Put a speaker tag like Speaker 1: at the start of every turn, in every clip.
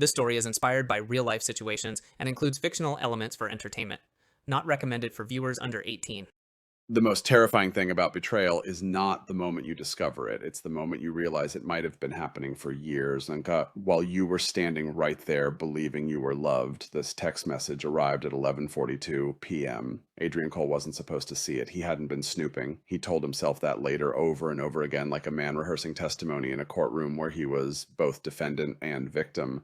Speaker 1: This story is inspired by real-life situations and includes fictional elements for entertainment. Not recommended for viewers under 18.
Speaker 2: The most terrifying thing about betrayal is not the moment you discover it. It's the moment you realize it might have been happening for years. And while you were standing right there believing you were loved, this text message arrived at 11:42 p.m. Adrian Cole wasn't supposed to see it. He hadn't been snooping. He told himself that later over and over again, like a man rehearsing testimony in a courtroom where he was both defendant and victim.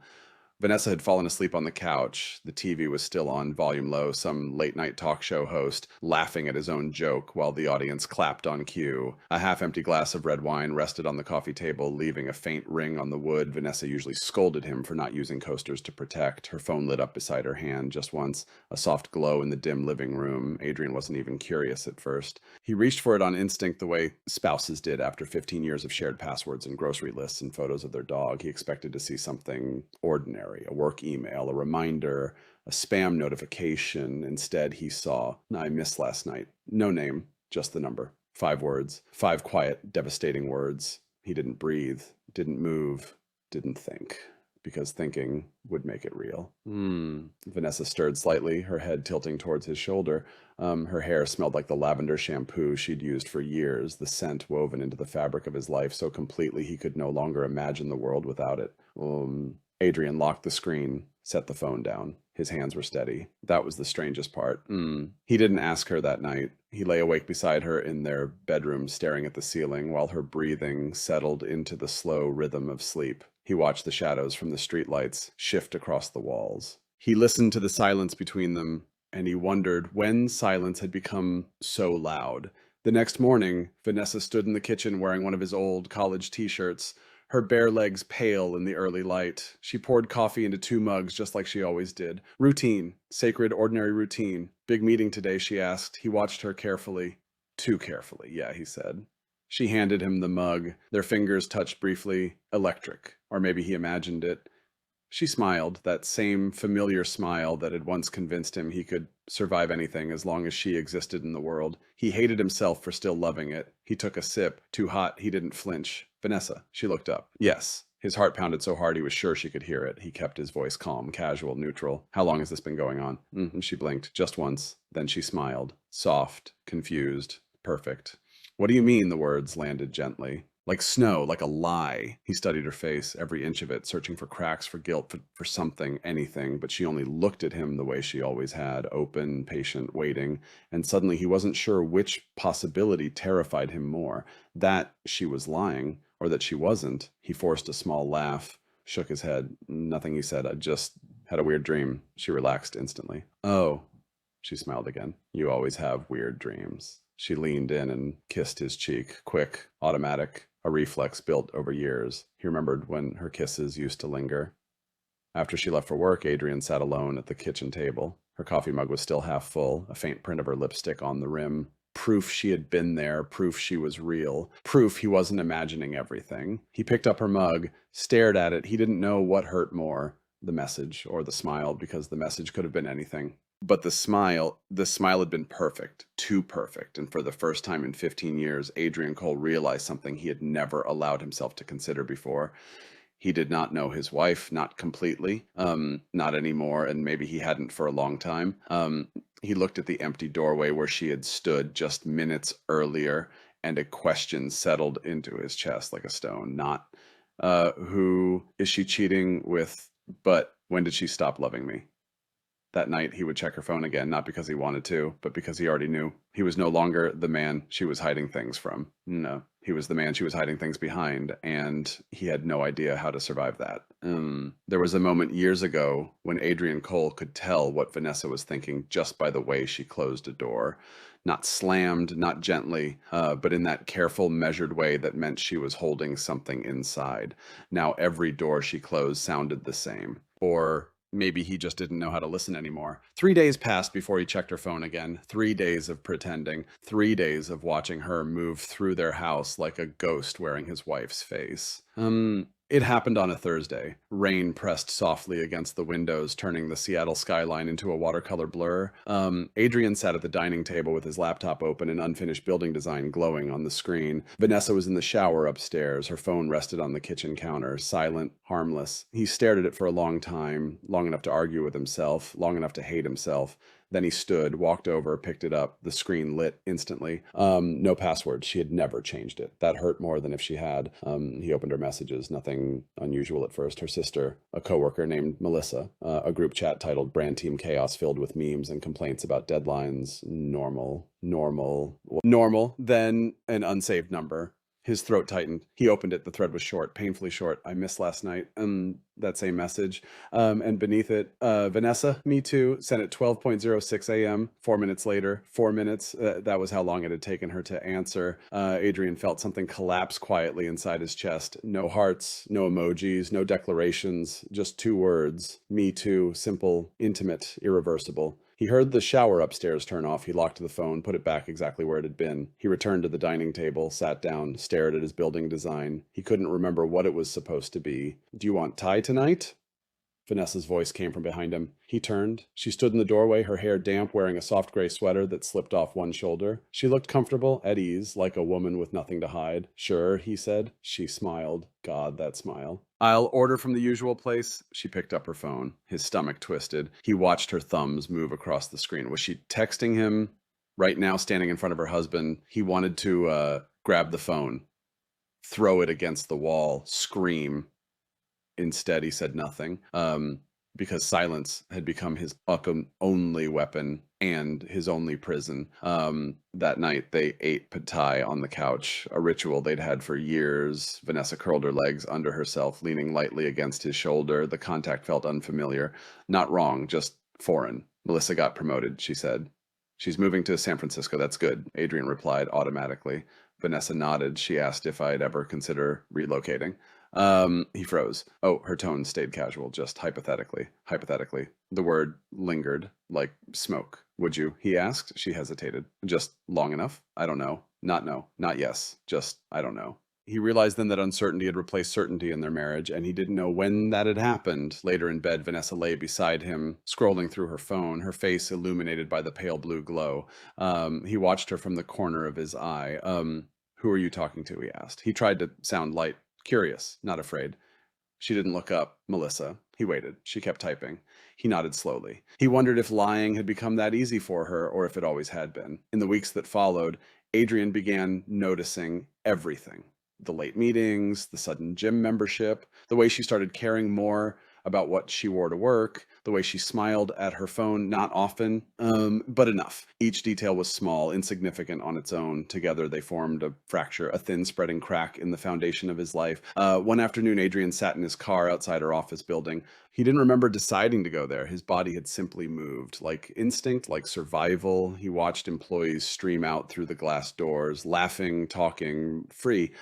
Speaker 2: Vanessa had fallen asleep on the couch. The TV was still on volume low, some late night talk show host laughing at his own joke while the audience clapped on cue. A half empty glass of red wine rested on the coffee table, leaving a faint ring on the wood. Vanessa usually scolded him for not using coasters to protect. Her phone lit up beside her hand just once, a soft glow in the dim living room. Adrian wasn't even curious at first. He reached for it on instinct the way spouses did after 15 years of shared passwords and grocery lists and photos of their dog. He expected to see something ordinary. A work email, a reminder, a spam notification. Instead, he saw, I missed last night. No name, just the number. 5 words. 5 quiet, devastating words. He didn't breathe, didn't move, didn't think. Because thinking would make it real. Vanessa stirred slightly, her head tilting towards his shoulder. Her hair smelled like the lavender shampoo she'd used for years, the scent woven into the fabric of his life so completely he could no longer imagine the world without it. Adrian locked the screen, set the phone down. His hands were steady. That was the strangest part. He didn't ask her that night. He lay awake beside her in their bedroom, staring at the ceiling while her breathing settled into the slow rhythm of sleep. He watched the shadows from the streetlights shift across the walls. He listened to the silence between them, and he wondered when silence had become so loud. The next morning, Vanessa stood in the kitchen wearing one of his old college t-shirts, her bare legs pale in the early light. She poured coffee into 2 mugs just like she always did. Routine. Sacred, ordinary routine. Big meeting today, she asked. He watched her carefully. Too carefully, yeah, he said. She handed him the mug. Their fingers touched briefly. Electric. Or maybe he imagined it. She smiled, that same familiar smile that had once convinced him he could survive anything as long as she existed in the world. He hated himself for still loving it. He took a sip. Too hot, he didn't flinch. Vanessa, she looked up. Yes. His heart pounded so hard he was sure she could hear it. He kept his voice calm, casual, neutral. How long has this been going on? She blinked, just once. Then she smiled. Soft, confused, perfect. What do you mean? The words landed gently. Like snow, like a lie. He studied her face, every inch of it, searching for cracks, for guilt, for something, anything, but she only looked at him the way she always had, open, patient, waiting, and suddenly he wasn't sure which possibility terrified him more, that she was lying, or that she wasn't. He forced a small laugh, shook his head. Nothing, he said. I just had a weird dream. She relaxed instantly. Oh, she smiled again. You always have weird dreams. She leaned in and kissed his cheek, quick, automatic, a reflex built over years. He remembered when her kisses used to linger. After she left for work, Adrian sat alone at the kitchen table. Her coffee mug was still half full, a faint print of her lipstick on the rim. Proof she had been there, proof she was real, proof he wasn't imagining everything. He picked up her mug, stared at it. He didn't know what hurt more, the message or the smile, because the message could have been anything. But the smile had been perfect, too perfect, and for the first time in 15 years, Adrian Cole realized something he had never allowed himself to consider before. He did not know his wife, not completely, not anymore, and maybe he hadn't for a long time. He looked at the empty doorway where she had stood just minutes earlier, and a question settled into his chest like a stone. Not, who is she cheating with, but when did she stop loving me? That night, he would check her phone again, not because he wanted to, but because he already knew. He was no longer the man she was hiding things from. No, he was the man she was hiding things behind, and he had no idea how to survive that. There was a moment years ago when Adrian Cole could tell what Vanessa was thinking just by the way she closed a door. Not slammed, not gently, but in that careful, measured way that meant she was holding something inside. Now every door she closed sounded the same. Or maybe he just didn't know how to listen anymore. 3 days passed before he checked her phone again. 3 days of pretending. 3 days of watching her move through their house like a ghost wearing his wife's face. It happened on a Thursday. Rain pressed softly against the windows, turning the Seattle skyline into a watercolor blur. Adrian sat at the dining table with his laptop open and unfinished building design glowing on the screen. Vanessa was in the shower upstairs. Her phone rested on the kitchen counter, silent, harmless. He stared at it for a long time, long enough to argue with himself, long enough to hate himself. Then he stood, walked over, picked it up. The screen lit instantly. No password. She had never changed it. That hurt more than if she had. He opened her messages. Nothing unusual at first. Her sister, a coworker named Melissa, a group chat titled Brand Team Chaos filled with memes and complaints about deadlines. Normal. Then an unsaved number. His throat tightened. He opened it. The thread was short, painfully short. I missed last night. That same message. And beneath it, Vanessa, me too, sent at 12:06 a.m., 4 minutes later, 4 minutes. That was how long it had taken her to answer. Adrian felt something collapse quietly inside his chest. No hearts, no emojis, no declarations, just 2 words. Me too, simple, intimate, irreversible. He heard the shower upstairs turn off. He locked the phone, put it back exactly where it had been. He returned to the dining table, sat down, stared at his building design. He couldn't remember what it was supposed to be. Do you want Thai tonight? Vanessa's voice came from behind him. He turned. She stood in the doorway, her hair damp, wearing a soft gray sweater that slipped off one shoulder. She looked comfortable, at ease, like a woman with nothing to hide. Sure, he said. She smiled. God, that smile. I'll order from the usual place. She picked up her phone. His stomach twisted. He watched her thumbs move across the screen. Was she texting him right now, standing in front of her husband? He wanted to grab the phone, throw it against the wall, scream. Instead, he said nothing, because silence had become his only weapon and his only prison. That night, they ate pad thai on the couch, a ritual they'd had for years. Vanessa curled her legs under herself, leaning lightly against his shoulder. The contact felt unfamiliar. Not wrong, just foreign. Melissa got promoted, she said. She's moving to San Francisco. That's good, Adrian replied automatically. Vanessa nodded. She asked if I'd ever consider relocating. He froze. Oh, her tone stayed casual, just hypothetically. Hypothetically. The word lingered, like smoke. Would you? He asked. She hesitated. Just long enough? I don't know. Not no. Not yes. Just, I don't know. He realized then that uncertainty had replaced certainty in their marriage, and he didn't know when that had happened. Later in bed, Vanessa lay beside him, scrolling through her phone, her face illuminated by the pale blue glow. He watched her from the corner of his eye. Who are you talking to? He asked. He tried to sound light. Curious, not afraid. She didn't look up. Melissa. He waited. She kept typing. He nodded slowly. He wondered if lying had become that easy for her, or if it always had been. In the weeks that followed, Adrian began noticing everything. The late meetings, the sudden gym membership, the way she started caring more about what she wore to work, the way she smiled at her phone, not often, but enough. Each detail was small, insignificant on its own. Together they formed a fracture, a thin spreading crack in the foundation of his life. One afternoon, Adrian sat in his car outside her office building. He didn't remember deciding to go there. His body had simply moved. Like instinct, like survival. He watched employees stream out through the glass doors, laughing, talking, free.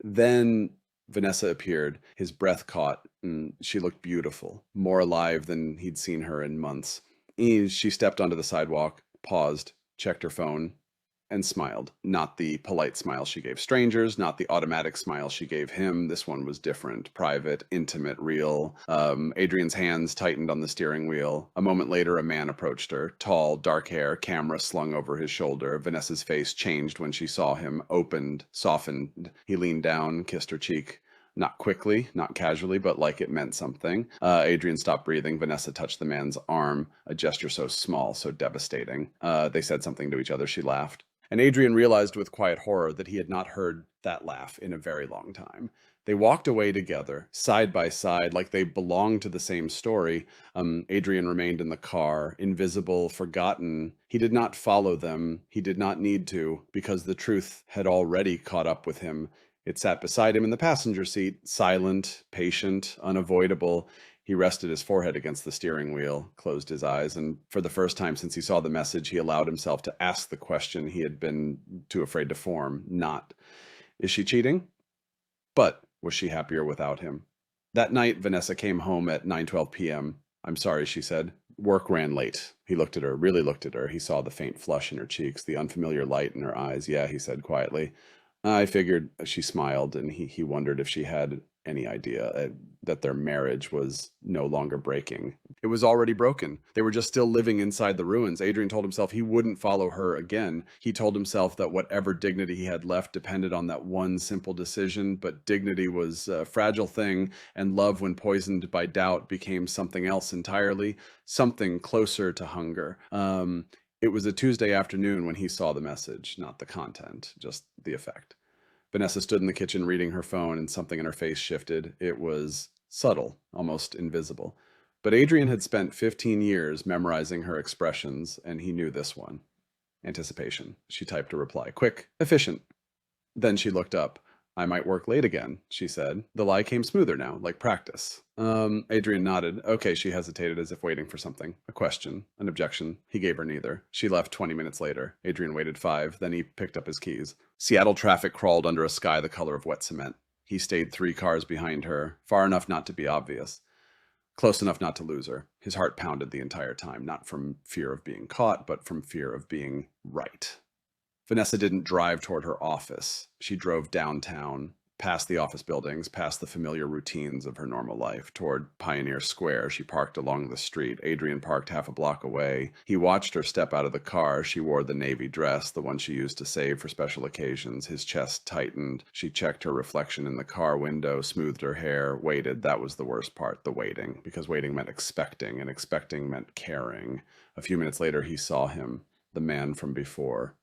Speaker 2: Then Vanessa appeared. His breath caught, and she looked beautiful, more alive than he'd seen her in months. She stepped onto the sidewalk, paused, checked her phone, and smiled. Not the polite smile she gave strangers, not the automatic smile she gave him. This one was different, private, intimate, real. Adrian's hands tightened on the steering wheel. A moment later, a man approached her. Tall, dark hair, camera slung over his shoulder. Vanessa's face changed when she saw him, opened, softened. He leaned down, kissed her cheek. Not quickly, not casually, but like it meant something. Adrian stopped breathing. Vanessa touched the man's arm, a gesture so small, so devastating. They said something to each other. She laughed. And Adrian realized with quiet horror that he had not heard that laugh in a very long time. They walked away together, side by side, like they belonged to the same story. Adrian remained in the car, invisible, forgotten. He did not follow them. He did not need to, because the truth had already caught up with him. It sat beside him in the passenger seat, silent, patient, unavoidable. He rested his forehead against the steering wheel, closed his eyes, and for the first time since he saw the message, he allowed himself to ask the question he had been too afraid to form. Not, is she cheating? But was she happier without him? That night, Vanessa came home at 9:12 p.m. I'm sorry, she said. Work ran late. He looked at her, really looked at her. He saw the faint flush in her cheeks, the unfamiliar light in her eyes. Yeah, he said quietly. I figured. She smiled, and he wondered if she had any idea that their marriage was no longer breaking. It was already broken. They were just still living inside the ruins. Adrian told himself he wouldn't follow her again. He told himself that whatever dignity he had left depended on that one simple decision, but dignity was a fragile thing, and love, when poisoned by doubt, became something else entirely, something closer to hunger. It was a Tuesday afternoon when he saw the message, not the content, just the effect. Vanessa stood in the kitchen reading her phone, and something in her face shifted. It was subtle, almost invisible. But Adrian had spent 15 years memorizing her expressions, and he knew this one. Anticipation. She typed a reply. Quick, efficient. Then she looked up. I might work late again, she said. The lie came smoother now, like practice. Adrian nodded. Okay, she hesitated as if waiting for something. A question, an objection. He gave her neither. She left 20 minutes later. Adrian waited 5, then he picked up his keys. Seattle traffic crawled under a sky the color of wet cement. He stayed 3 cars behind her, far enough not to be obvious, close enough not to lose her. His heart pounded the entire time, not from fear of being caught, but from fear of being right. Vanessa didn't drive toward her office. She drove downtown, past the office buildings, past the familiar routines of her normal life, toward Pioneer Square. She parked along the street. Adrian parked half a block away. He watched her step out of the car. She wore the navy dress, the one she used to save for special occasions. His chest tightened. She checked her reflection in the car window, smoothed her hair, waited. That was the worst part, the waiting, because waiting meant expecting, and expecting meant caring. A few minutes later, he saw him, the man from before.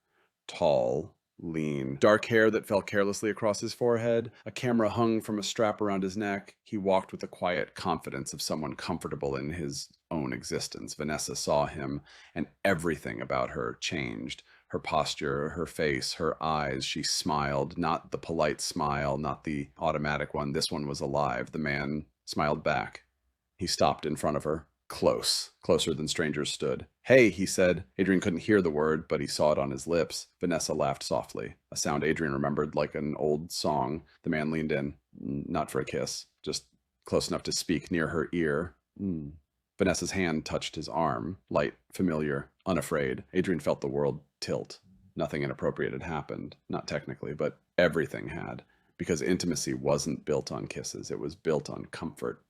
Speaker 2: Tall, lean, dark hair that fell carelessly across his forehead. A camera hung from a strap around his neck. He walked with the quiet confidence of someone comfortable in his own existence. Vanessa saw him, and everything about her changed. Her posture, her face, her eyes. She smiled, not the polite smile, not the automatic one. This one was alive. The man smiled back. He stopped in front of her. Closer than strangers stood. Hey, he said. Adrian couldn't hear the word, but he saw it on his lips. Vanessa laughed softly, a sound Adrian remembered like an old song. The man leaned in, not for a kiss, just close enough to speak near her ear. Vanessa's hand touched his arm, light, familiar, unafraid. Adrian felt the world tilt. Nothing inappropriate had happened, not technically, but everything had, because intimacy wasn't built on kisses. It was built on comfort.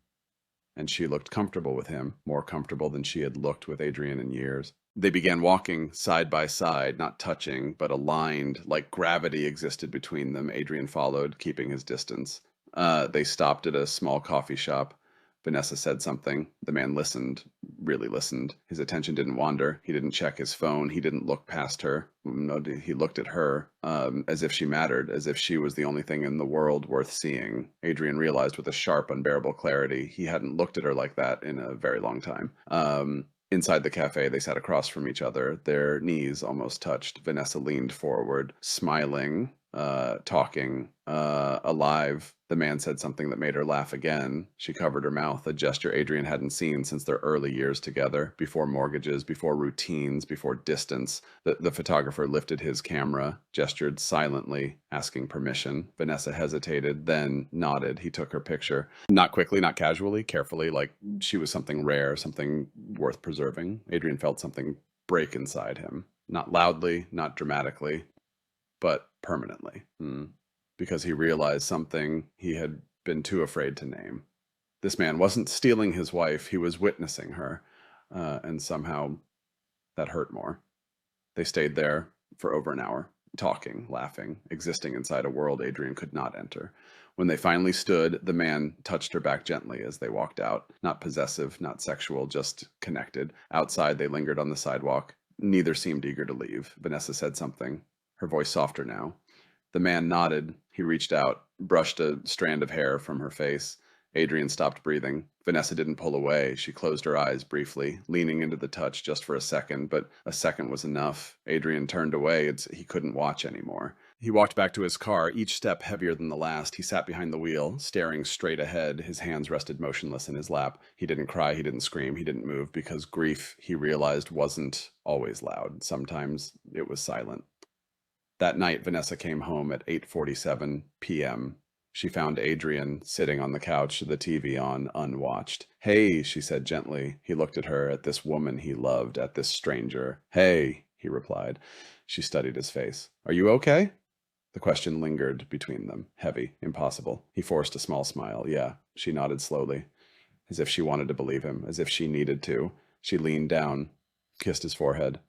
Speaker 2: And she looked comfortable with him, more comfortable than she had looked with Adrian in years. They began walking side by side, not touching, but aligned, like gravity existed between them. Adrian followed, keeping his distance. They stopped at a small coffee shop. Vanessa said something. The man listened, really listened. His attention didn't wander. He didn't check his phone. He didn't look past her. No, he looked at her as if she mattered, as if she was the only thing in the world worth seeing. Adrian realized with a sharp, unbearable clarity he hadn't looked at her like that in a very long time. Inside the cafe, they sat across from each other. Their knees almost touched. Vanessa leaned forward, smiling, talking, alive. The man said something that made her laugh again. She covered her mouth, a gesture Adrian hadn't seen since their early years together, before mortgages, before routines, before distance. The photographer lifted his camera, gestured silently, asking permission. Vanessa hesitated, then nodded. He took her picture. Not quickly, not casually, carefully, like she was something rare, something worth preserving. Adrian felt something break inside him. Not loudly, not dramatically, but permanently. Because he realized something he had been too afraid to name. This man wasn't stealing his wife, he was witnessing her, and somehow that hurt more. They stayed there for over an hour, talking, laughing, existing inside a world Adrian could not enter. When they finally stood, the man touched her back gently as they walked out. Not possessive, not sexual, just connected. Outside, they lingered on the sidewalk. Neither seemed eager to leave. Vanessa said something, her voice softer now. The man nodded. He reached out, brushed a strand of hair from her face. Adrian stopped breathing. Vanessa didn't pull away. She closed her eyes briefly, leaning into the touch just for a second, but a second was enough. Adrian turned away. He couldn't watch anymore. He walked back to his car, each step heavier than the last. He sat behind the wheel, staring straight ahead. His hands rested motionless in his lap. He didn't cry, he didn't scream, he didn't move, because grief, he realized, wasn't always loud. Sometimes it was silent. That night, Vanessa came home at 8:47 p.m. She found Adrian sitting on the couch, the TV on, unwatched. Hey, she said gently. He looked at her, at this woman he loved, at this stranger. Hey, he replied. She studied his face. Are you okay? The question lingered between them, heavy, impossible. He forced a small smile. Yeah, she nodded slowly, as if she wanted to believe him, as if she needed to. She leaned down, kissed his forehead.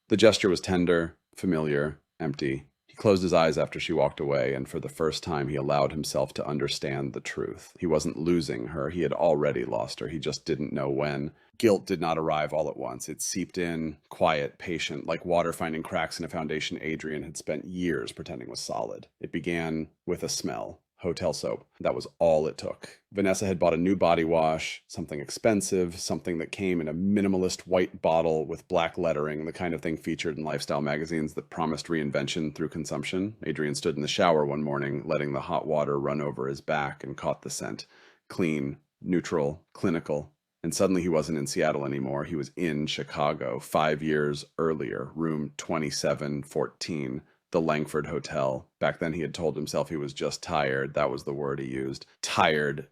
Speaker 2: The gesture was tender, familiar, empty. He closed his eyes after she walked away, and for the first time he allowed himself to understand the truth. He wasn't losing her. He had already lost her. He just didn't know when. Guilt did not arrive all at once. It seeped in, quiet, patient, like water finding cracks in a foundation Adrian had spent years pretending was solid. It began with a smell. Hotel soap. That was all it took. Vanessa had bought a new body wash, something expensive, something that came in a minimalist white bottle with black lettering, the kind of thing featured in lifestyle magazines that promised reinvention through consumption. Adrian stood in the shower one morning, letting the hot water run over his back, and caught the scent. Clean, neutral, clinical. And suddenly he wasn't in Seattle anymore. He was in Chicago 5 years earlier, room 2714. The Langford Hotel. Back then he had told himself he was just tired. That was the word he used. Tired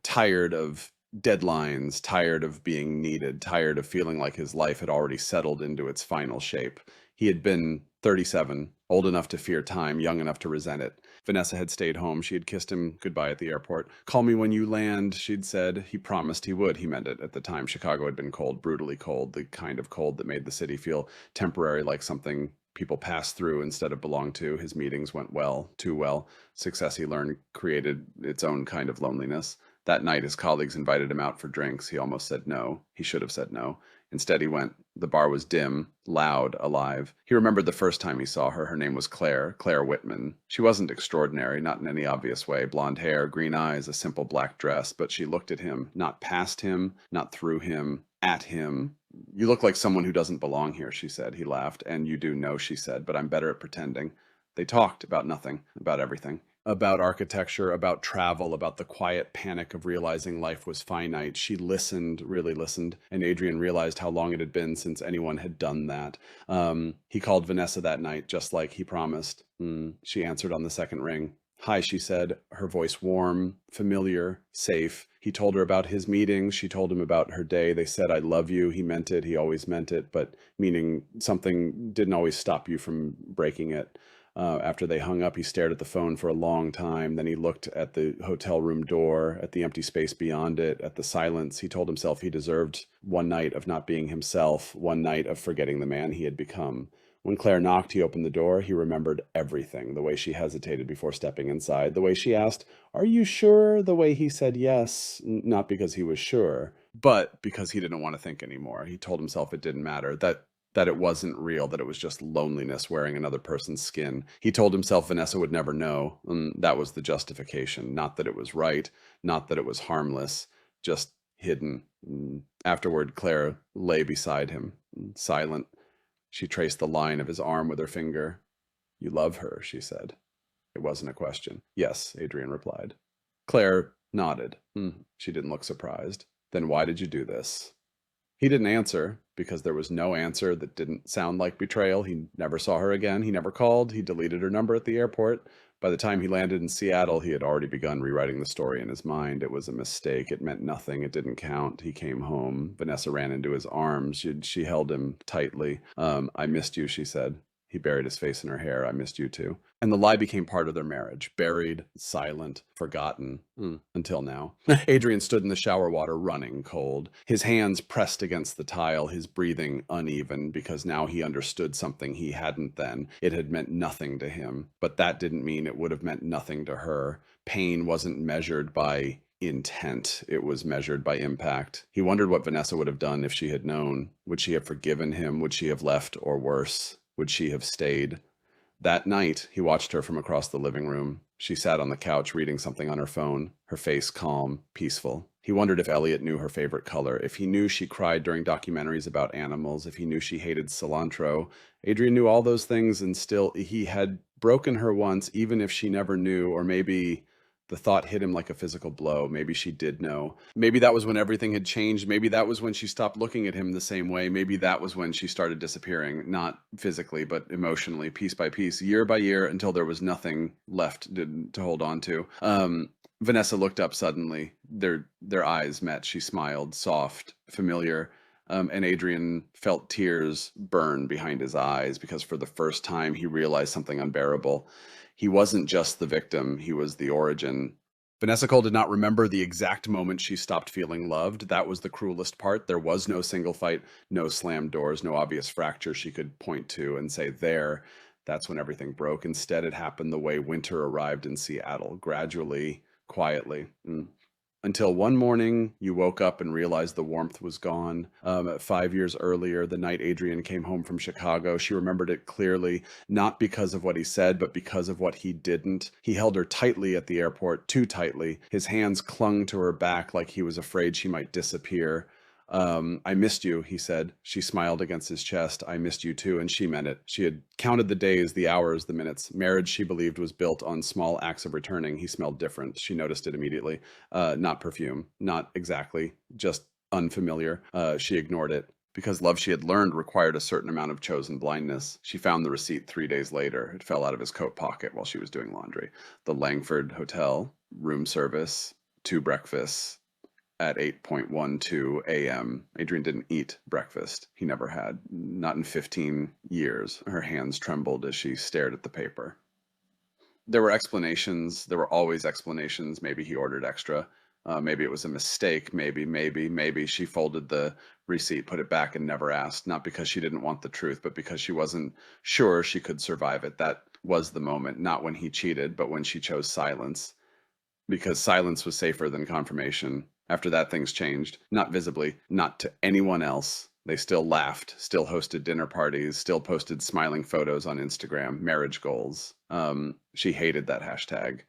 Speaker 2: of deadlines, tired of being needed, tired of feeling like his life had already settled into its final shape. He had been 37, old enough to fear time, young enough to resent it. Vanessa had stayed home. She had kissed him goodbye at the airport. Call me when you land, she'd said. He promised he would. He meant it. At the time, Chicago had been cold, brutally cold, the kind of cold that made the city feel temporary, like something people passed through instead of belong to. His meetings went well, too well. Success, he learned, created its own kind of loneliness. That night, his colleagues invited him out for drinks. He almost said no. He should have said no. Instead, he went. The bar was dim, loud, alive. He remembered the first time he saw her. Her name was Claire Whitman. She wasn't extraordinary, not in any obvious way. Blonde hair, green eyes, a simple black dress. But she looked at him, not past him, not through him, at him. You look like someone who doesn't belong here, she said. He laughed. And you do know, she said, but I'm better at pretending. They talked about nothing, about everything. About architecture, about travel, about the quiet panic of realizing life was finite. She listened, really listened, and Adrian realized how long it had been since anyone had done that. He called Vanessa that night, just like he promised. She answered on the second ring. Hi, she said, her voice warm, familiar, safe. He told her about his meetings. She told him about her day. They said, I love you. He meant it. He always meant it, but meaning something didn't always stop you from breaking it. After they hung up, he stared at the phone for a long time. Then he looked at the hotel room door, at the empty space beyond it, at the silence. He told himself he deserved one night of not being himself, one night of forgetting the man he had become. When Claire knocked, he opened the door. He remembered everything, the way she hesitated before stepping inside, the way she asked, are you sure? The way he said yes, not because he was sure, but because he didn't want to think anymore. He told himself it didn't matter, that it wasn't real, that it was just loneliness wearing another person's skin. He told himself Vanessa would never know, and that was the justification. Not that it was right, not that it was harmless, just hidden. Afterward, Claire lay beside him, silent. She traced the line of his arm with her finger. You love her, she said. It wasn't a question. Yes, Adrian replied. Claire nodded. She didn't look surprised. Then why did you do this? He didn't answer, because there was no answer that didn't sound like betrayal. He never saw her again. He never called. He deleted her number at the airport. By the time he landed in Seattle, he had already begun rewriting the story in his mind. It was a mistake. It meant nothing. It didn't count. He came home. Vanessa ran into his arms. She held him tightly. I missed you, she said. He buried his face in her hair. I missed you too. And the lie became part of their marriage, buried, silent, forgotten, until now. Adrian stood in the shower water, running cold, his hands pressed against the tile, his breathing uneven, because now he understood something he hadn't then. It had meant nothing to him, but that didn't mean it would have meant nothing to her. Pain wasn't measured by intent. It was measured by impact. He wondered what Vanessa would have done if she had known. Would she have forgiven him? Would she have left, or worse? Would she have stayed? That night, he watched her from across the living room. She sat on the couch reading something on her phone, her face calm, peaceful. He wondered if Elliot knew her favorite color, if he knew she cried during documentaries about animals, if he knew she hated cilantro. Adrian knew all those things, and still he had broken her once, even if she never knew, or maybe the thought hit him like a physical blow. Maybe she did know. Maybe that was when everything had changed. Maybe that was when she stopped looking at him the same way. Maybe that was when she started disappearing, not physically, but emotionally, piece by piece, year by year, until there was nothing left to hold on to. Vanessa looked up suddenly. Their eyes met. She smiled, soft, familiar. And Adrian felt tears burn behind his eyes because for the first time he realized something unbearable. He wasn't just the victim, he was the origin. Vanessa Cole did not remember the exact moment she stopped feeling loved. That was the cruelest part. There was no single fight, no slammed doors, no obvious fracture she could point to and say, there, that's when everything broke. Instead, it happened the way winter arrived in Seattle, gradually, quietly. Until one morning, you woke up and realized the warmth was gone. 5 years earlier, the night Adrian came home from Chicago, she remembered it clearly, not because of what he said, but because of what he didn't. He held her tightly at the airport, too tightly. His hands clung to her back like he was afraid she might disappear. I missed you, he said. She smiled against his chest. I missed you too, and she meant it. She had counted the days, the hours, the minutes. Marriage, she believed, was built on small acts of returning. He smelled different. She noticed it immediately. Not perfume, not exactly, just unfamiliar. She ignored it. Because love she had learned required a certain amount of chosen blindness. She found the receipt 3 days later. It fell out of his coat pocket while she was doing laundry. The Langford Hotel, room service, 2 breakfasts, at 8:12 a.m. Adrian didn't eat breakfast. He never had, not in 15 years. Her hands trembled as she stared at the paper. There were explanations. There were always explanations. Maybe he ordered extra. Maybe it was a mistake. Maybe she folded the receipt, put it back, and never asked. Not because she didn't want the truth, but because she wasn't sure she could survive it. That was the moment, not when he cheated, but when she chose silence. Because silence was safer than confirmation. After that, things changed. Not visibly, not to anyone else. They still laughed, still hosted dinner parties, still posted smiling photos on Instagram, marriage goals. She hated that hashtag.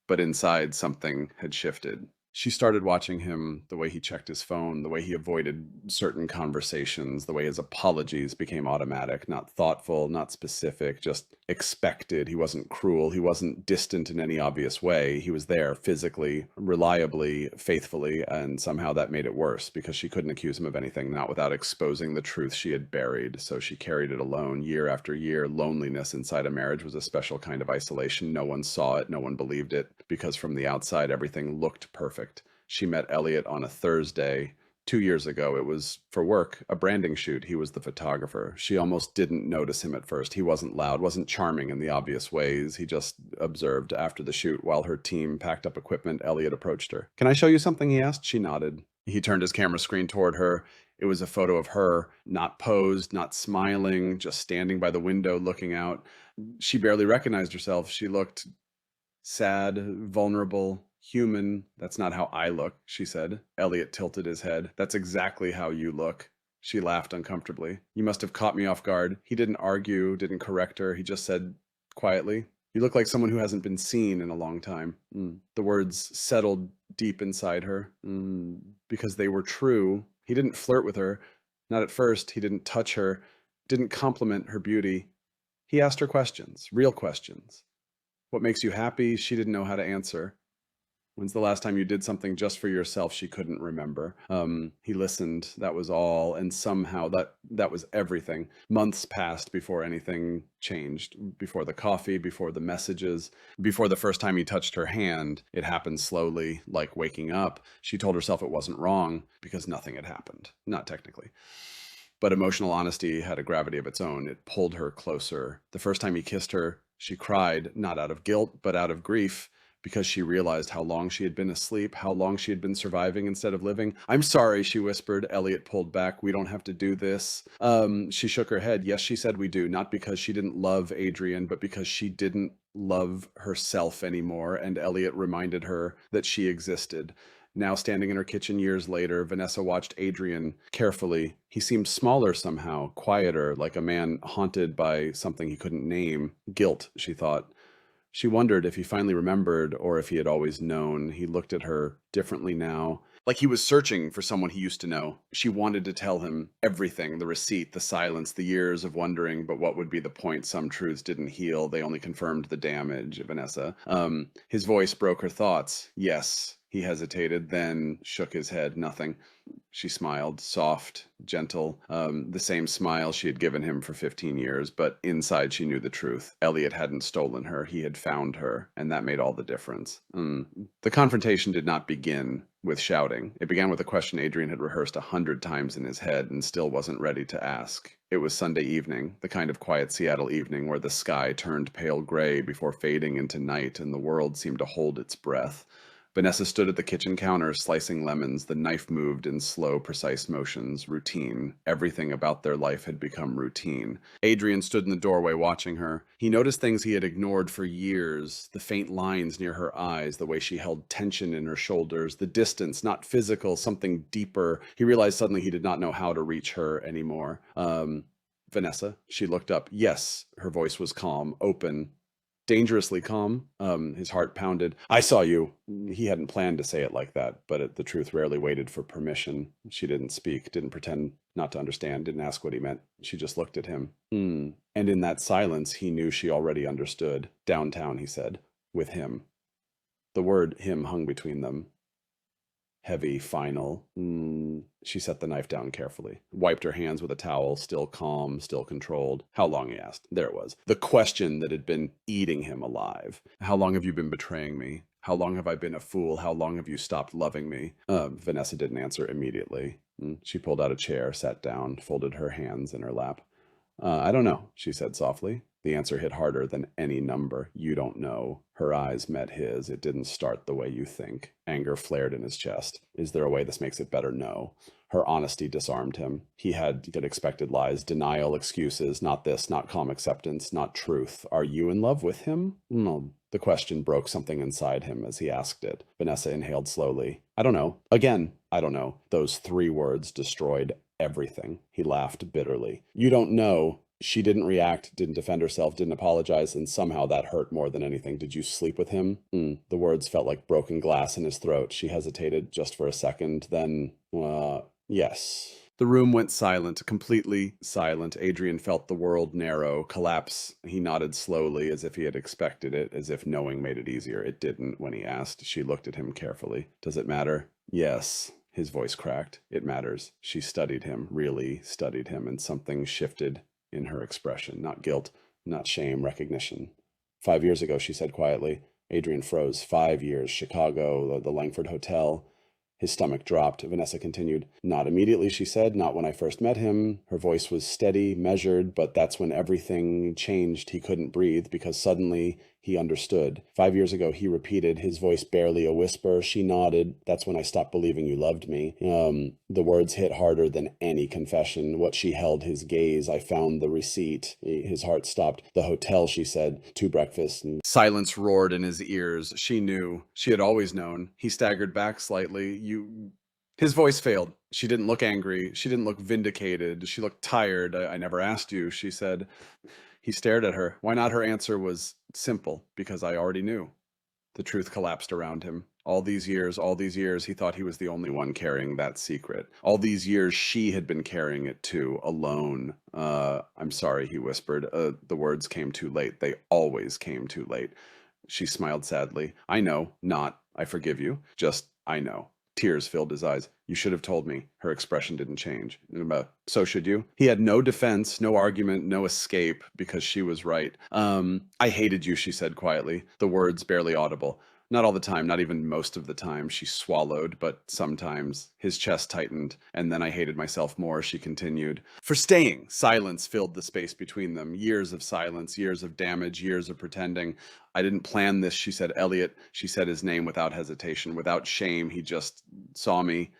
Speaker 2: But inside, something had shifted. She started watching him, the way he checked his phone, the way he avoided certain conversations, the way his apologies became automatic, not thoughtful, not specific, just expected. He wasn't cruel. He wasn't distant in any obvious way. He was there physically, reliably, faithfully, and somehow that made it worse because she couldn't accuse him of anything, not without exposing the truth she had buried. So she carried it alone year after year. Loneliness inside a marriage was a special kind of isolation. No one saw it. No one believed it because from the outside, everything looked perfect. She met Elliot on a Thursday 2 years ago. It was for work, a branding shoot. He was the photographer. She almost didn't notice him at first. He wasn't loud, wasn't charming in the obvious ways. He just observed. After the shoot, while her team packed up equipment, Elliot approached her. Can I show you something? He asked. She nodded. He turned his camera screen toward her. It was a photo of her, not posed, not smiling, just standing by the window looking out. She barely recognized herself. She looked sad, vulnerable, human. That's not how I look, she said. Elliot tilted his head. That's exactly how you look. She laughed uncomfortably. You must have caught me off guard. He didn't argue, didn't correct her. He just said quietly, you look like someone who hasn't been seen in a long time. The words settled deep inside her because they were true. He didn't flirt with her. Not at first. He didn't touch her, didn't compliment her beauty. He asked her questions, real questions. What makes you happy? She didn't know how to answer. When's the last time you did something just for yourself? She couldn't remember. He listened. That was all. And somehow that was everything. Months passed before anything changed. Before the coffee, before the messages, before the first time he touched her hand. It happened slowly, like waking up. She told herself it wasn't wrong because nothing had happened. Not technically. But emotional honesty had a gravity of its own. It pulled her closer. The first time he kissed her, she cried, not out of guilt, but out of grief, because she realized how long she had been asleep, how long she had been surviving instead of living. I'm sorry, she whispered. Elliot pulled back. We don't have to do this. She shook her head. Yes, she said we do, not because she didn't love Adrian, but because she didn't love herself anymore. And Elliot reminded her that she existed. Now standing in her kitchen years later, Vanessa watched Adrian carefully. He seemed smaller somehow, quieter, like a man haunted by something he couldn't name. Guilt, she thought. She wondered if he finally remembered or if he had always known. He looked at her differently now, like he was searching for someone he used to know. She wanted to tell him everything, the receipt, the silence, the years of wondering, but what would be the point? Some truths didn't heal. They only confirmed the damage, Vanessa. His voice broke her thoughts. Yes, He hesitated, then shook his head. Nothing. She smiled, soft, gentle, the same smile she had given him for 15 years, but inside she knew the truth. Elliot hadn't stolen her, he had found her, and that made all the difference. The confrontation did not begin with shouting. It began with a question Adrian had rehearsed 100 times in his head and still wasn't ready to ask. It was Sunday evening, the kind of quiet Seattle evening where the sky turned pale gray before fading into night and the world seemed to hold its breath. Vanessa stood at the kitchen counter slicing lemons. The knife moved in slow, precise motions. Routine. Everything about their life had become routine. Adrian stood in the doorway watching her. He noticed things he had ignored for years. The faint lines near her eyes, the way she held tension in her shoulders, the distance, not physical, something deeper. He realized suddenly he did not know how to reach her anymore. Vanessa, she looked up. Yes, her voice was calm, open, dangerously calm. His heart pounded. I saw you. He hadn't planned to say it like that, but the truth rarely waited for permission. She didn't speak, didn't pretend not to understand, didn't ask what he meant. She just looked at him. And in that silence, he knew she already understood. Downtown, he said, with him. The word him hung between them. Heavy, final. She set the knife down carefully, wiped her hands with a towel, still calm, still controlled. How long, he asked. There it was. The question that had been eating him alive. How long have you been betraying me? How long have I been a fool? How long have you stopped loving me? Vanessa didn't answer immediately. She pulled out a chair, sat down, folded her hands in her lap. I don't know, she said softly. The answer hit harder than any number. You don't know. Her eyes met his. It didn't start the way you think. Anger flared in his chest. Is there a way this makes it better? No. Her honesty disarmed him. He had expected lies, denial, excuses, not this, not calm acceptance, not truth. Are you in love with him? No. The question broke something inside him as he asked it. Vanessa inhaled slowly. I don't know. Again, I don't know. Those 3 words destroyed everything. He laughed bitterly. You don't know. She didn't react, didn't defend herself, didn't apologize, and somehow that hurt more than anything. Did you sleep with him? The words felt like broken glass in his throat. She hesitated just for a second, then, yes. The room went silent, completely silent. Adrian felt the world narrow, collapse. He nodded slowly, as if he had expected it, as if knowing made it easier. It didn't when he asked. She looked at him carefully. Does it matter? Yes. His voice cracked. It matters. She studied him, really studied him, and something shifted in her expression. Not guilt, not shame, recognition. 5 years ago, she said quietly. Adrian froze. 5 years. Chicago, the Langford Hotel. His stomach dropped. Vanessa continued. Not immediately, she said. Not when I first met him. Her voice was steady, measured, but that's when everything changed. He couldn't breathe because suddenly he understood. 5 years ago, he repeated, his voice barely a whisper. She nodded. That's when I stopped believing you loved me. The words hit harder than any confession. What she held, his gaze. I found the receipt. His heart stopped. The hotel, she said. 2 breakfasts. Silence roared in his ears. She knew. She had always known. He staggered back slightly. His voice failed. She didn't look angry. She didn't look vindicated. She looked tired. I never asked you, she said. He stared at her. Why not? Her answer was simple. Because I already knew. The truth collapsed around him. All these years, he thought he was the only one carrying that secret. All these years, she had been carrying it too, alone. I'm sorry, he whispered. The words came too late. They always came too late. She smiled sadly. I know, not, I forgive you. Just, I know. Tears filled his eyes. You should have told me. Her expression didn't change. So should you? He had no defense, no argument, no escape, because she was right. I hated you, she said quietly, the words barely audible. Not all the time, not even most of the time, she swallowed, but sometimes. His chest tightened, and then I hated myself more, she continued. For staying. Silence filled the space between them. Years of silence, years of damage, years of pretending. I didn't plan this, she said. Elliot, she said his name without hesitation, without shame. He just saw me.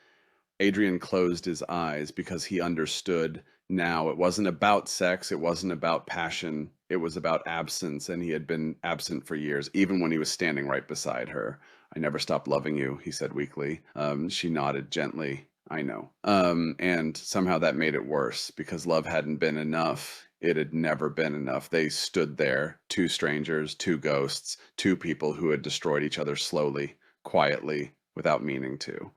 Speaker 2: Adrian closed his eyes because he understood now. It wasn't about sex. It wasn't about passion. It was about absence, and he had been absent for years, even when he was standing right beside her. I never stopped loving you, he said weakly. She nodded gently. I know. And somehow that made it worse because love hadn't been enough. It had never been enough. They stood there, 2 strangers, 2 ghosts, 2 people who had destroyed each other slowly, quietly, without meaning to.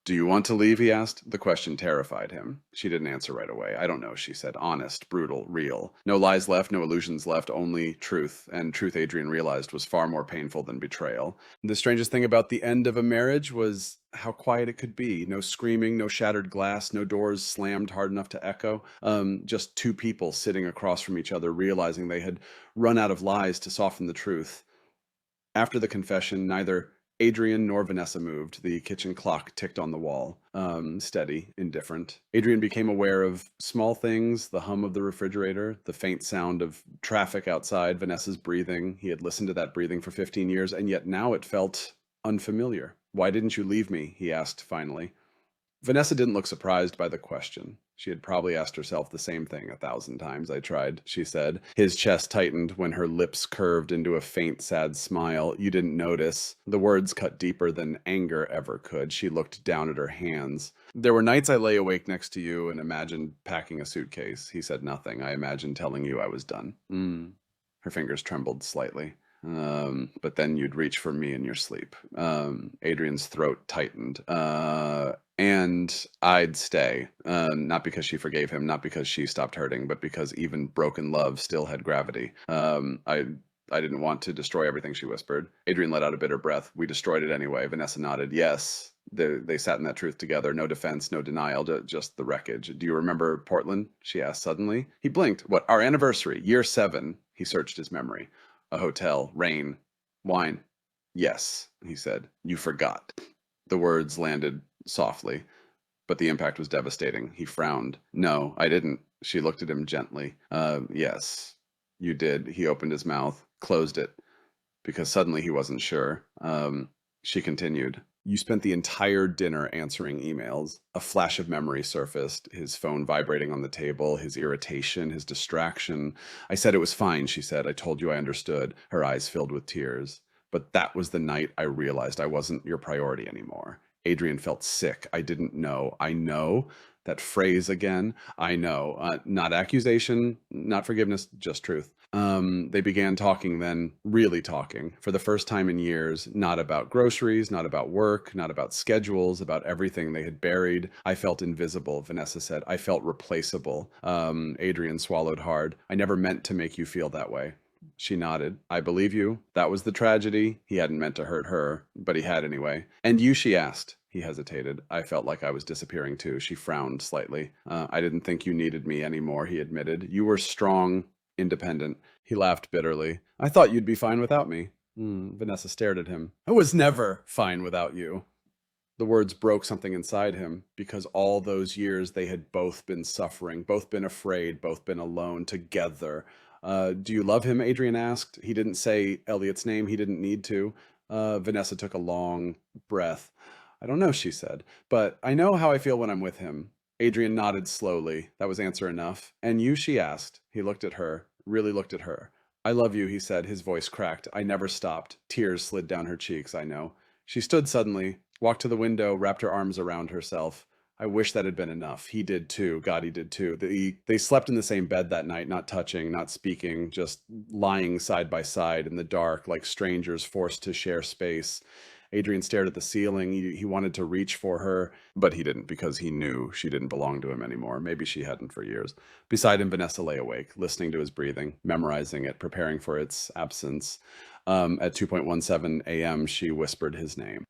Speaker 2: Do you want to leave? He asked. The question terrified him. She didn't answer right away. I don't know, she said. Honest, brutal, real. No lies left, no illusions left, only truth. And truth, Adrian realized, was far more painful than betrayal. The strangest thing about the end of a marriage was how quiet it could be. No screaming, no shattered glass, no doors slammed hard enough to echo. Just two people sitting across from each other, realizing they had run out of lies to soften the truth. After the confession, neither Adrian nor Vanessa moved. The kitchen clock ticked on the wall, steady, indifferent. Adrian became aware of small things, the hum of the refrigerator, the faint sound of traffic outside, Vanessa's breathing. He had listened to that breathing for 15 years, and yet now it felt unfamiliar. Why didn't you leave me? He asked finally. Vanessa didn't look surprised by the question. She had probably asked herself the same thing 1,000 times. I tried, she said. His chest tightened when her lips curved into a faint, sad smile. You didn't notice. The words cut deeper than anger ever could. She looked down at her hands. There were nights I lay awake next to you and imagined packing a suitcase. He said nothing. I imagined telling you I was done. Her fingers trembled slightly. But then you'd reach for me in your sleep. Adrian's throat tightened. And I'd stay. Not because she forgave him, not because she stopped hurting, but because even broken love still had gravity. I didn't want to destroy everything, she whispered. Adrian let out a bitter breath. We destroyed it anyway. Vanessa nodded. Yes. They sat in that truth together. No defense, no denial, just the wreckage. Do you remember Portland? She asked suddenly. He blinked. What? Our anniversary, year 7. He searched his memory. A hotel, rain, wine. Yes, he said. You forgot. The words landed softly, but the impact was devastating. He frowned. No, I didn't. She looked at him gently. Yes, you did. He opened his mouth, closed it, because suddenly he wasn't sure. She continued. You spent the entire dinner answering emails. A flash of memory surfaced, his phone vibrating on the table, his irritation, his distraction. I said it was fine, she said. I told you I understood. Her eyes filled with tears. But that was the night I realized I wasn't your priority anymore. Adrian felt sick. I didn't know. I know. That phrase again. I know. Not accusation, not forgiveness, just truth. They began talking then, really talking, for the first time in years, not about groceries, not about work, not about schedules, about everything they had buried. I felt invisible, Vanessa said. I felt replaceable. Adrian swallowed hard. I never meant to make you feel that way. She nodded. I believe you. That was the tragedy. He hadn't meant to hurt her, but he had anyway. And you, she asked. He hesitated. I felt like I was disappearing too. She frowned slightly. I didn't think you needed me anymore, he admitted. You were strong, independent. He laughed bitterly. I thought you'd be fine without me. Vanessa stared at him. I was never fine without you. The words broke something inside him, because all those years they had both been suffering, both been afraid, both been alone, together. Do you love him? Adrian asked. He didn't say Elliot's name. He didn't need to. Vanessa took a long breath. I don't know, she said, but I know how I feel when I'm with him. Adrian nodded slowly. That was answer enough. And you, she asked. He looked at her, really looked at her. I love you, he said, his voice cracked. I never stopped. Tears slid down her cheeks, I know. She stood suddenly, walked to the window, wrapped her arms around herself. I wish that had been enough. He did too. God, he did too. They slept in the same bed that night, not touching, not speaking, just lying side by side in the dark like strangers forced to share space. Adrian stared at the ceiling. He wanted to reach for her, but he didn't because he knew she didn't belong to him anymore. Maybe she hadn't for years. Beside him, Vanessa lay awake, listening to his breathing, memorizing it, preparing for its absence. At 2:17 a.m., she whispered his name.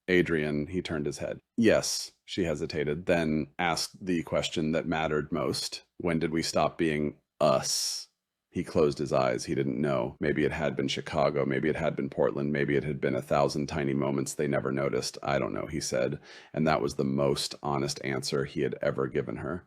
Speaker 2: Adrian, he turned his head. Yes, she hesitated, then asked the question that mattered most. When did we stop being us? He closed his eyes. He didn't know. Maybe it had been Chicago. Maybe it had been Portland. Maybe it had been 1,000 tiny moments they never noticed. I don't know, he said. And that was the most honest answer he had ever given her.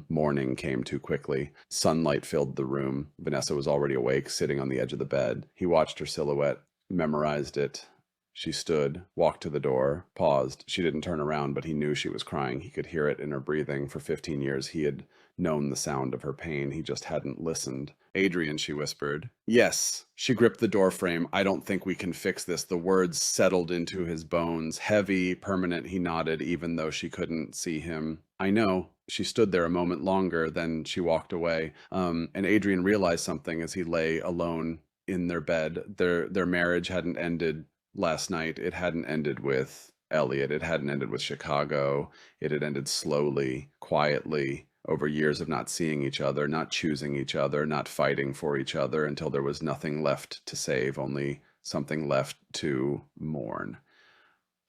Speaker 2: Morning came too quickly. Sunlight filled the room. Vanessa was already awake, sitting on the edge of the bed. He watched her silhouette, memorized it. She stood, walked to the door, paused. She didn't turn around, but he knew she was crying. He could hear it in her breathing. For 15 years, he had known the sound of her pain. He just hadn't listened. Adrian, she whispered. Yes. She gripped the doorframe. I don't think we can fix this. The words settled into his bones. Heavy, permanent, he nodded, even though she couldn't see him. I know. She stood there a moment longer, then she walked away. And Adrian realized something as he lay alone in their bed. Their marriage hadn't ended last night. It hadn't ended with Elliot. It hadn't ended with Chicago. It had ended slowly, quietly, over years of not seeing each other, not choosing each other, not fighting for each other until there was nothing left to save, only something left to mourn.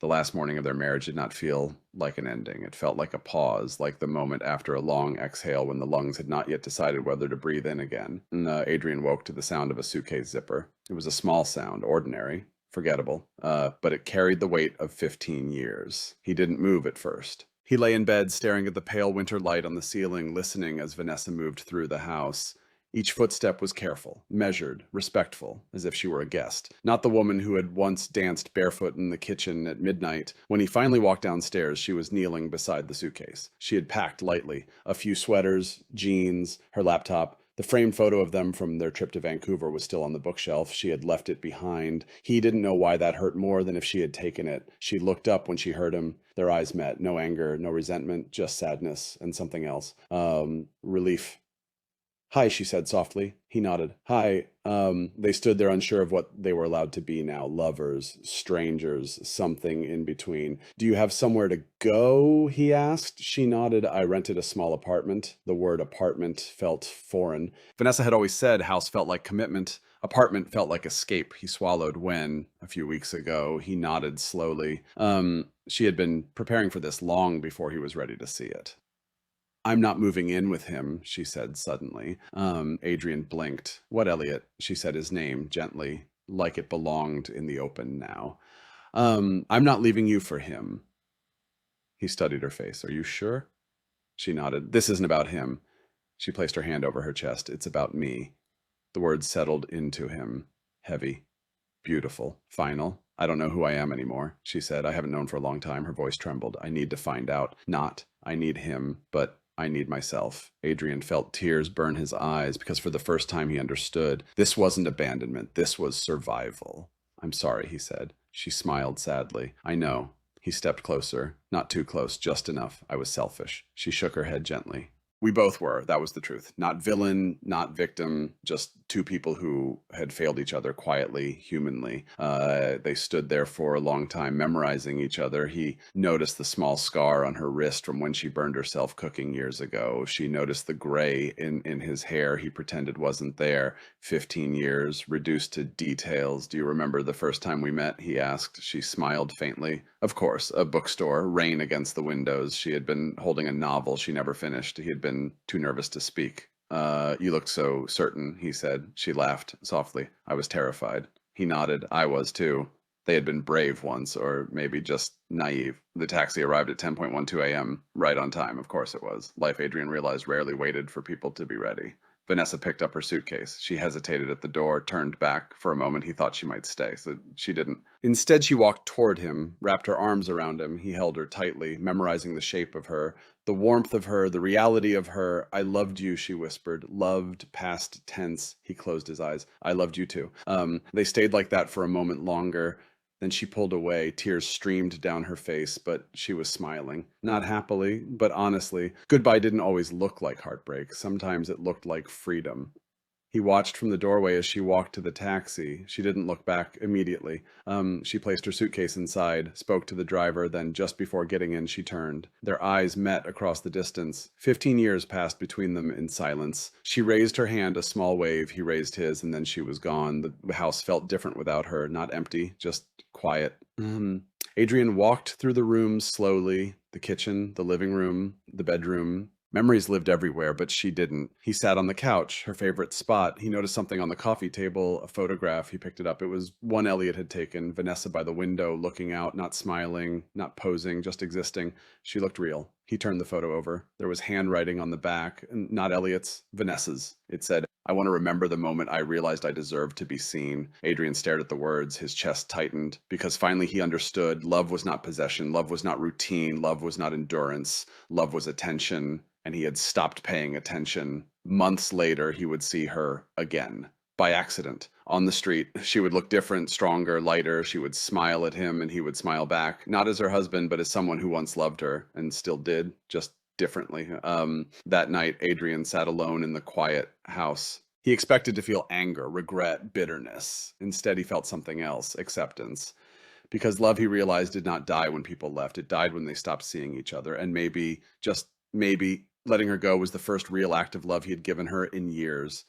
Speaker 2: The last morning of their marriage did not feel like an ending. It felt like a pause, like the moment after a long exhale when the lungs had not yet decided whether to breathe in again. And Adrian woke to the sound of a suitcase zipper. It was a small sound, ordinary, forgettable, but it carried the weight of 15 years. He didn't move at first. He lay in bed, staring at the pale winter light on the ceiling, listening as Vanessa moved through the house. Each footstep was careful, measured, respectful, as if she were a guest, not the woman who had once danced barefoot in the kitchen at midnight. When he finally walked downstairs, she was kneeling beside the suitcase. She had packed lightly, a few sweaters, jeans, her laptop. The framed photo of them from their trip to Vancouver was still on the bookshelf. She had left it behind. He didn't know why that hurt more than if she had taken it. She looked up when she heard him. Their eyes met. No anger, no resentment, just sadness and something else. Relief. "Hi," she said softly. He nodded. "Hi." They stood there unsure of what they were allowed to be now. Lovers, strangers, something in between. "Do you have somewhere to go?" he asked. She nodded. "I rented a small apartment." The word apartment felt foreign. Vanessa had always said house felt like commitment. Apartment felt like escape. He swallowed when, a few weeks ago, he nodded slowly. She had been preparing for this long before he was ready to see it. "I'm not moving in with him," she said suddenly. Adrian blinked. "What Elliot?" She said his name gently, like it belonged in the open now. "I'm not leaving you for him." He studied her face. "Are you sure?" She nodded. "This isn't about him." She placed her hand over her chest. "It's about me." The words settled into him, heavy, beautiful, final. "I don't know who I am anymore," she said. "I haven't known for a long time." Her voice trembled. "I need to find out. Not, I need him, but I need myself." Adrian felt tears burn his eyes because for the first time he understood. This wasn't abandonment. This was survival. "I'm sorry," he said. She smiled sadly. "I know." He stepped closer. Not too close, just enough. "I was selfish." She shook her head gently. We both were. That was the truth. Not villain, not victim, just two people who had failed each other quietly, humanly. They stood there for a long time, memorizing each other. He noticed the small scar on her wrist from when she burned herself cooking years ago. She noticed the gray in his hair he pretended wasn't there. 15 years, reduced to details. "Do you remember the first time we met?" he asked. She smiled faintly. Of course, a bookstore, rain against the windows. She had been holding a novel she never finished. He had been too nervous to speak. You looked so certain," he said. She laughed softly. "I was terrified." He nodded. "I was too." They had been brave once, or maybe just naive. The taxi arrived at 10:12 a.m., right on time. Of course it was. Life, Adrian realized, rarely waited for people to be ready. Vanessa picked up her suitcase. She hesitated at the door, turned back. For a moment, he thought she might stay, so she didn't. Instead, she walked toward him, wrapped her arms around him. He held her tightly, memorizing the shape of her, the warmth of her, the reality of her. "I loved you," she whispered. Loved, past tense. He closed his eyes. "I loved you too." They stayed like that for a moment longer. Then she pulled away. Tears streamed down her face, but she was smiling. Not happily, but honestly. Goodbye didn't always look like heartbreak. Sometimes it looked like freedom. He watched from the doorway as she walked to the taxi. She didn't look back immediately. She placed her suitcase inside, spoke to the driver, then just before getting in, she turned. Their eyes met across the distance. 15 years passed between them in silence. She raised her hand, a small wave. He raised his, and then she was gone. The house felt different without her, not empty, just quiet. Adrian walked through the rooms slowly, the kitchen, the living room, the bedroom. Memories lived everywhere, but she didn't. He sat on the couch, her favorite spot. He noticed something on the coffee table, a photograph. He picked it up. It was one Elliot had taken, Vanessa by the window, looking out, not smiling, not posing, just existing. She looked real. He turned the photo over. There was handwriting on the back, not Elliot's, Vanessa's. It said, "I want to remember the moment I realized I deserved to be seen." Adrian stared at the words. His chest tightened because finally he understood love was not possession. Love was not routine. Love was not endurance. Love was attention. And he had stopped paying attention. Months later, he would see her again. By accident. On the street. She would look different, stronger, lighter. She would smile at him and he would smile back. Not as her husband, but as someone who once loved her and still did, just differently. That night, Adrian sat alone in the quiet house. He expected to feel anger, regret, bitterness. Instead, he felt something else, acceptance. because love, he realized, did not die when people left. It died when they stopped seeing each other. And maybe, just maybe, letting her go was the first real act of love he had given her in years.